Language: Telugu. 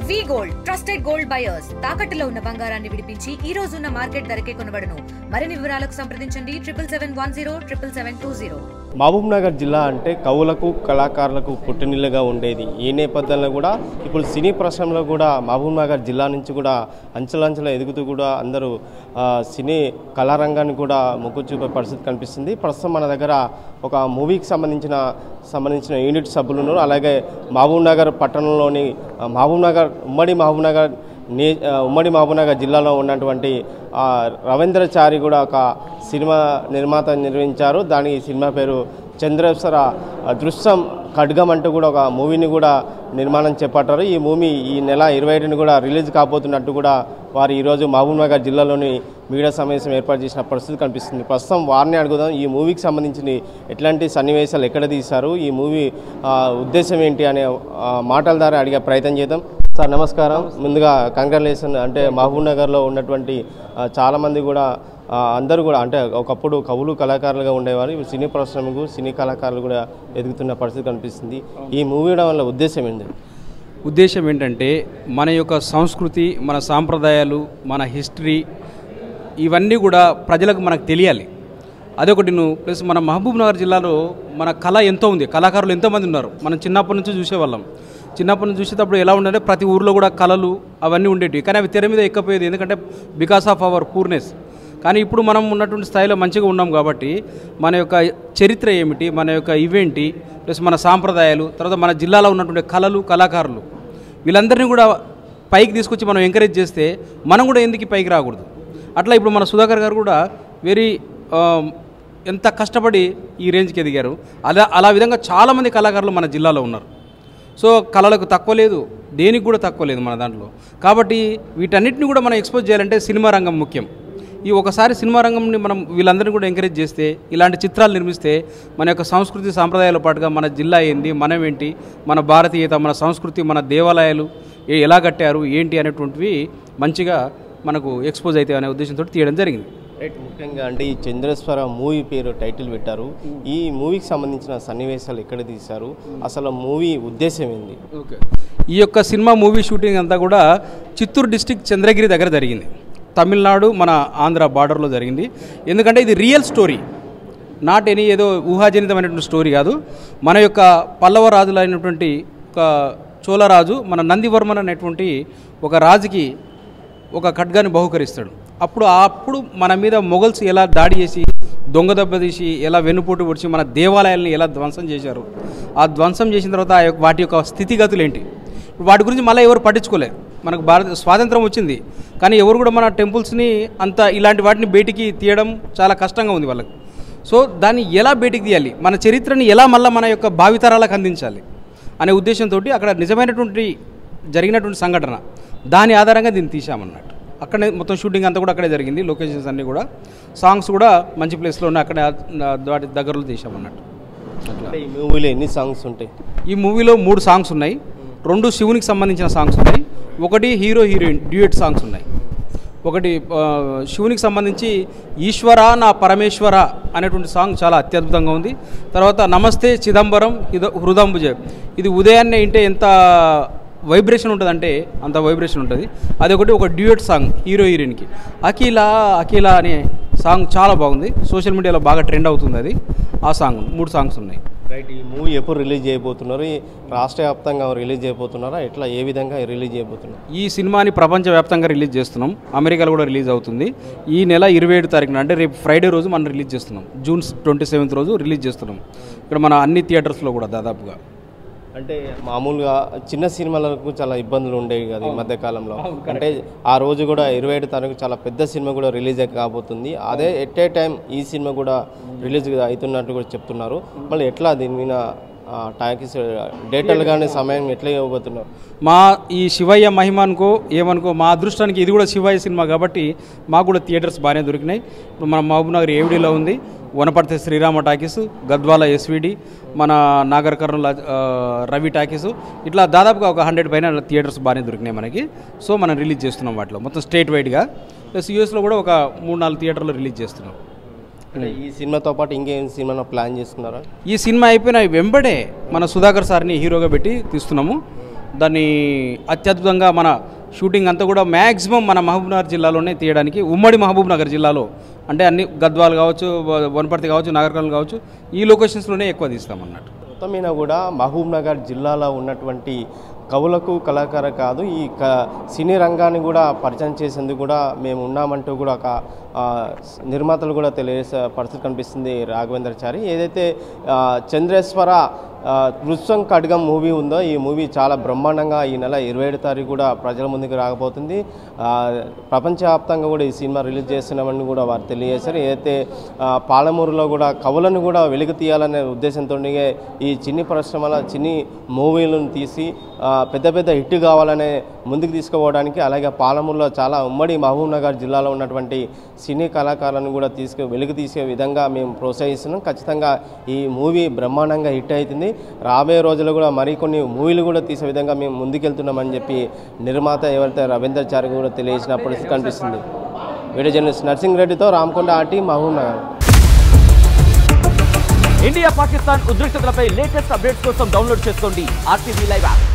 వి గోల్డ్ ట్రస్టెడ్ గోల్డ్ బయర్స్ తాకట్టులో ఉన్న బంగారాన్ని విడిపించి ఈ రోజు ఉన్న మార్కెట్ ధరకే కొనబడును. మరిన్ని వివరాలకు సంప్రదించండి 77107720. మహబూబ్నగర్ జిల్లా అంటే కవులకు కళాకారులకు పుట్టినిల్లుగా ఉండేది. ఈ నేపథ్యంలో కూడా ఇప్పుడు సినీ ప్రశ్నలో కూడా మహబూబ్నగర్ జిల్లా నుంచి కూడా అంచెలంచెల ఎదుగుతూ కూడా అందరూ సినీ కళారంగాన్ని కూడా మొగ్గు చూపే పరిస్థితి కనిపిస్తుంది. ప్రస్తుతం మన దగ్గర ఒక మూవీకి సంబంధించిన యూనిట్ సభ్యులు ఉన్నారు. అలాగే మహబూబ్నగర్ పట్టణంలోని ఉమ్మడి మహబూబ్నగర్ జిల్లాలో ఉన్నటువంటి రవీంద్రచారి కూడా ఒక సినిమా నిర్మాత నిర్వహించారు. దాని సినిమా పేరు చంద్రేశ్వర దృశ్యం ఖడ్గం అంటూ కూడా ఒక మూవీని కూడా నిర్మాణం చేపట్టారు. ఈ మూవీ ఈ నెల 27ని కూడా రిలీజ్ కాబోతున్నట్టు కూడా వారు ఈరోజు మహబూబ్నగర్ జిల్లాలోని మీడియా సమావేశం ఏర్పాటు చేసిన పరిస్థితి కనిపిస్తుంది. ప్రస్తుతం వారిని అడుగుదాం, ఈ మూవీకి సంబంధించిన ఎట్లాంటి సన్నివేశాలు ఎక్కడ తీశారు, ఈ మూవీ ఉద్దేశం ఏంటి అనే మాటల ద్వారా అడిగే ప్రయత్నం చేద్దాం. సార్ నమస్కారం. ముందుగా కంగ్రాచులేషన్. అంటే మహబూబ్నగర్లో ఉన్నటువంటి చాలామంది కూడా అందరూ కూడా అంటే ఒకప్పుడు కవులు కళాకారులుగా ఉండేవారు. ఇప్పుడు సినీ పరిశ్రమకు సినీ కళాకారులు కూడా ఎదుగుతున్న పరిస్థితి కనిపిస్తుంది. ఈ మూవీ వల్ల ఉద్దేశం ఏంటి? ఉద్దేశం ఏంటంటే మన యొక్క సంస్కృతి, మన సాంప్రదాయాలు, మన హిస్టరీ ఇవన్నీ కూడా ప్రజలకు మనకు తెలియాలి. అదొకటి. ప్లస్ మన మహబూబ్నగర్ జిల్లాలో మన కళ ఎంతో ఉంది, కళాకారులు ఎంతోమంది ఉన్నారు. మనం చిన్నప్పటి నుంచి చూసేవాళ్ళం. చిన్నప్పటి నుంచి చూసేటప్పుడు ఎలా ఉండంటే ప్రతి ఊర్లో కూడా కళలు అవన్నీ ఉండేవి, కానీ అవి తెర మీద ఎక్కపోయేది. ఎందుకంటే బికాస్ ఆఫ్ అవర్ పూర్నెస్. కానీ ఇప్పుడు మనం ఉన్నటువంటి స్థాయిలో మంచిగా ఉన్నాం కాబట్టి మన యొక్క చరిత్ర ఏమిటి, మన యొక్క ఇవేంటి, ప్లస్ మన సాంప్రదాయాలు, తర్వాత మన జిల్లాలో ఉన్నటువంటి కళలు కళాకారులు వీళ్ళందరినీ కూడా పైకి తీసుకొచ్చి మనం ఎంకరేజ్ చేస్తే మనం కూడా ఎందుకు పైకి రాకూడదు. అట్లా ఇప్పుడు మన సుధాకర్ గారు కూడా వెరీ ఎంత కష్టపడి ఈ రేంజ్కి ఎదిగారు. అలా విధంగా చాలామంది కళాకారులు మన జిల్లాలో ఉన్నారు. సో కళలకు తక్కువ లేదు, దేనికి కూడా తక్కువ లేదు మన దాంట్లో. కాబట్టి వీటన్నిటిని కూడా మనం ఎక్స్పోజ్ చేయాలంటే సినిమా రంగం ముఖ్యం. ఈ ఒకసారి సినిమా రంగంని మనం వీళ్ళందరినీ కూడా ఎంకరేజ్ చేస్తే, ఇలాంటి చిత్రాలు నిర్మిస్తే మన యొక్క సంస్కృతి సాంప్రదాయాల పాటుగా మన జిల్లా ఏంటి, మనం ఏంటి, మన భారతీయత, మన సంస్కృతి, మన దేవాలయాలు ఎలా కట్టారు ఏంటి అనేటువంటివి మంచిగా మనకు ఎక్స్పోజ్ అవుతాయి అనే ఉద్దేశంతో తీయడం జరిగింది. రైట్. ముఖ్యంగా అంటే ఈ చంద్రేశ్వర మూవీ పేరు టైటిల్ పెట్టారు. ఈ మూవీకి సంబంధించిన సన్నివేశాలు ఎక్కడ తీశారు, అసలు మూవీ ఉద్దేశం ఏంది? ఓకే. ఈ యొక్క సినిమా మూవీ షూటింగ్ అంతా కూడా చిత్తూరు డిస్టిక్ చంద్రగిరి దగ్గర జరిగింది. తమిళనాడు మన ఆంధ్ర బార్డర్లో జరిగింది. ఎందుకంటే ఇది రియల్ స్టోరీ, నాట్ ఎనీ ఏదో ఊహాజనితమైనటువంటి స్టోరీ కాదు. మన యొక్క పల్లవ రాజులైనటువంటి ఒక చోళరాజు మన నందివర్మన్ అనేటువంటి ఒక రాజుకి ఒక ఖడ్గాన్ని బహుకరిస్తాడు. అప్పుడు మన మీద మొఘల్స్ ఎలా దాడి చేసి దొంగ దెబ్బ తీసి ఎలా వెన్నుపోటు పొడిచి మన దేవాలయాలను ఎలా ధ్వంసం చేశారు, ఆ ధ్వంసం చేసిన తర్వాత వాటి యొక్క స్థితిగతులు ఏంటి, వాటి గురించి మళ్ళీ ఎవరు పట్టించుకోలేదు. మనకు స్వాతంత్రం వచ్చింది, కానీ ఎవరు కూడా మన టెంపుల్స్ని అంత ఇలాంటి వాటిని బయటికి తీయడం చాలా కష్టంగా ఉంది వాళ్ళకి. సో దాన్ని ఎలా బయటికి తీయాలి, మన చరిత్రని ఎలా మళ్ళీ మన యొక్క భావితరాలకు అందించాలి అనే ఉద్దేశంతో అక్కడ నిజమైనటువంటి జరిగినటువంటి సంఘటన దాని ఆధారంగా దీన్ని తీసామన్నట్టు. అక్కడే మొత్తం షూటింగ్ అంతా కూడా అక్కడే జరిగింది. లొకేషన్స్ అన్నీ కూడా, సాంగ్స్ కూడా మంచి ప్లేస్లో ఉన్నాయి, అక్కడే వాటి దగ్గరలో తీసామన్నట్టు. అట్లా. ఈ మూవీలో ఎన్ని సాంగ్స్ ఉంటాయి? ఈ మూవీలో 3 సాంగ్స్ ఉన్నాయి. 2 శివునికి సంబంధించిన సాంగ్స్ ఉన్నాయి, 1 హీరో హీరోయిన్ డ్యూయట్ సాంగ్స్ ఉన్నాయి. ఒకటి శివునికి సంబంధించి ఈశ్వర నా పరమేశ్వర అనేటువంటి సాంగ్ చాలా అత్యద్భుతంగా ఉంది. తర్వాత నమస్తే చిదంబరం హృదంబుజ, ఇది ఉదయాన్నే వింటే ఎంత వైబ్రేషన్ ఉంటుంది అంటే అంత వైబ్రేషన్ ఉంటుంది. అదొకటి, ఒక డ్యూయట్ సాంగ్ హీరో హీరోయిన్కి. అఖిల అనే సాంగ్ చాలా బాగుంది, సోషల్ మీడియాలో బాగా ట్రెండ్ అవుతుంది అది. ఆ సాంగ్ 3 సాంగ్స్ ఉన్నాయి. రైట్. ఈ మూవీ ఎప్పుడు రిలీజ్ చేయబోతున్నారు? రాష్ట్ర వ్యాప్తంగా రిలీజ్ చేయబోతున్నారా? ఎట్లా, ఏ విధంగా రిలీజ్ చేయబోతున్నారు? ఈ సినిమాని ప్రపంచవ్యాప్తంగా రిలీజ్ చేస్తున్నాం. అమెరికాలో కూడా రిలీజ్ అవుతుంది. ఈ నెల 27 తారీఖున అంటే రేపు ఫ్రైడే రోజు మనం రిలీజ్ చేస్తున్నాం. జూన్ 27 రోజు రిలీజ్ చేస్తున్నాం ఇక్కడ మన అన్ని థియేటర్స్లో కూడా దాదాపుగా. అంటే మామూలుగా చిన్న సినిమాలకు చాలా ఇబ్బందులు ఉండేవి కదా ఈ మధ్యకాలంలో. అంటే ఆ రోజు కూడా 27 తారీఖు చాలా పెద్ద సినిమా కూడా రిలీజ్ కాబోతుంది. అదే ఎట్ ఏ టైం ఈ సినిమా కూడా రిలీజ్ అవుతున్నట్టు కూడా చెప్తున్నారు. మళ్ళీ ఎట్లా దీని మీద టాకీస్ డేటలు కానీ సమయం ఎట్లా ఇవ్వబోతున్నారు? మా ఈ శివయ్య మహిమానుకో ఏమనుకో, మా అదృష్టానికి ఇది కూడా శివయ్య సినిమా కాబట్టి మాకు కూడా థియేటర్స్ బాగానే దొరికినాయి. ఇప్పుడు మన మహబూబ్నగర్ ఏవిడీలో ఉంది, వనపర్తి శ్రీరామ టాకీసు, గద్వాల ఎస్విడి, మన నాగర్ కర్నూలు రవి టాకీసు, ఇట్లా దాదాపుగా ఒక 100 పైన థియేటర్స్ బాగానే దొరికినాయి మనకి. సో మనం రిలీజ్ చేస్తున్నాం వాటిలో మొత్తం స్టేట్ వైడ్గా. ప్లస్ యూఎస్లో కూడా ఒక 3-4 థియేటర్లో రిలీజ్ చేస్తున్నాం. ఈ సినిమాతో పాటు ఇంకేం సినిమా ప్లాన్ చేసుకున్నారా? ఈ సినిమా అయిపోయిన వెంబడే మన సుధాకర్ సార్ని హీరోగా పెట్టి తీస్తున్నాము. దాన్ని అత్యద్భుతంగా మన షూటింగ్ అంతా కూడా మ్యాక్సిమం మన మహబూబ్నగర్ జిల్లాలోనే తీయడానికి, ఉమ్మడి మహబూబ్నగర్ జిల్లాలో అంటే అన్ని గద్వాలు కావచ్చు, వనపర్తి కావచ్చు, నాగర్కర్నూలు కావచ్చు, ఈ లొకేషన్స్లోనే ఎక్కువ తీస్తామన్నట్టు. మొత్తం మీద కూడా మహబూబ్నగర్ జిల్లాలో ఉన్నటువంటి కవులకు కళాకారు కాదు, ఈ సినీ రంగాన్ని కూడా పరిచయం చేసేందుకు కూడా మేము ఉన్నామంటూ కూడా ఒక నిర్మాతలు కూడా తెలియజేసే పరిస్థితి కనిపిస్తుంది రాఘవేంద్రచారి. ఏదైతే చంద్రేశ్వర దృశ్యం ఖడ్గం మూవీ ఉందో, ఈ మూవీ చాలా బ్రహ్మాండంగా ఈ నెల 27 తారీఖు కూడా ప్రజల ముందుకు రాకపోతుంది. ప్రపంచవ్యాప్తంగా కూడా ఈ సినిమా రిలీజ్ చేస్తున్నామని కూడా వారు తెలియజేశారు. ఏదైతే పాలమూరులో కూడా కవులను కూడా వెలుగు తీయాలనే ఉద్దేశంతో ఈ చిన్ని పరిశ్రమల చిన్ని మూవీలను తీసి పెద్ద పెద్ద హిట్ కావాలనే ముందుకు తీసుకుపోవడానికి, అలాగే పాలమూరులో చాలా ఉమ్మడి మహబూబ్నగర్ జిల్లాలో ఉన్నటువంటి సినీ కళాకారులను కూడా వెలుగు తీసే విధంగా మేము ప్రోత్సహిస్తున్నాం. ఖచ్చితంగా ఈ మూవీ బ్రహ్మాండంగా హిట్ అవుతుంది. రాబోయే రోజుల్లో కూడా మరికొన్ని మూవీలు కూడా తీసే విధంగా మేము ముందుకెళ్తున్నామని చెప్పి నిర్మాత ఎవరైతే రవీంద్రచారి కూడా తెలియజేసిన పరిస్థితి కనిపిస్తుంది. వీడియో జర్నలిస్ట్ నర్సింగ్ రెడ్డితో రామకొండ ఆర్టీ, మహబూబ్నగర్. ఇండియా పాకిస్తాన్ ఉద్రిక్తతలపై లేటెస్ట్ అప్డేట్స్ కోసం డౌన్లోడ్ చేసుకోండి RTV లైవ్ యాప్.